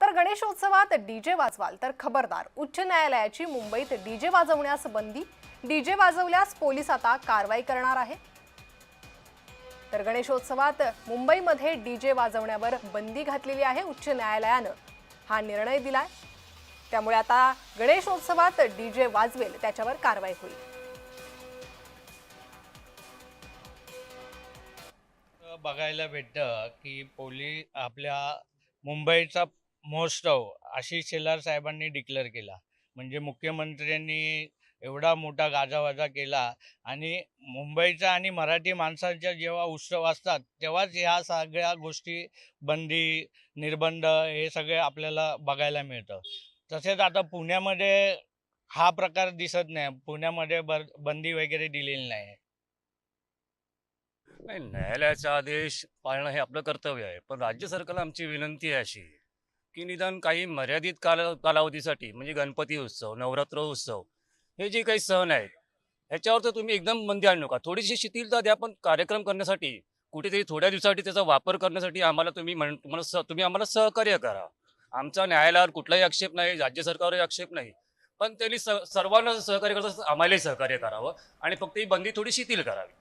जर गणेशोत्सवात डीजे वाजवाल तर खबरदार, उच्च न्यायालयाची मुंबईत डीजे वाजवण्यास बंदी। डीजे वाजवल्यास पोलीस आता कारवाई करणार आहे। तर गणेशोत्सवात मुंबईमध्ये डीजे वाजवण्यावर बंदी घातलेली आहे। उच्च न्यायालयाने हा निर्णय दिलाय, त्यामुळे आता गणेशोत्सवात डीजे वाजवेल त्याच्यावर कारवाई होईल। बघायला भेटतं की पोलीस आपल्या मुंबईचा महोत्सव आशिष शेलार साहेबांनी डिक्लेअर केला। म्हणजे मुख्यमंत्र्यांनी एवढा मोठा गाजावाजा केला आणि मुंबईचा आणि मराठी माणसांच्या जेव्हा उत्सव असतात तेव्हाच ह्या सगळ्या गोष्टी बंदी निर्बंध हे सगळे आपल्याला बघायला मिळतं। तसेच आता पुण्यामध्ये हा प्रकार दिसत नाही। पुण्यामध्ये बंदी वगैरे दिलेली नाही। नाही, न्यायालयाचा आदेश पाळणं हे आपलं कर्तव्य आहे, पण राज्य सरकारला आमची विनंती आहे अशी की निदान काही मर्यादित कालावधीसाठी म्हणजे गणपती उत्सव, नवरात्र उत्सव हे जे काही सण आहेत ह्याच्यावर तर तुम्ही एकदम बंदी आणू नका। थोडीशी शिथिलता द्या, पण कार्यक्रम करण्यासाठी कुठेतरी थोड्या दिवसासाठी त्याचा वापर करण्यासाठी आम्हाला तुम्ही आम्हाला सहकार्य करा। आमचा न्यायालयावर कुठलाही आक्षेप नाही, राज्य सरकारवरही आक्षेप नाही, पण त्यांनी सर्वांना सहकार्य करत आम्हालाही सहकार्य करावं आणि फक्त ही बंदी थोडी शिथिल करावी।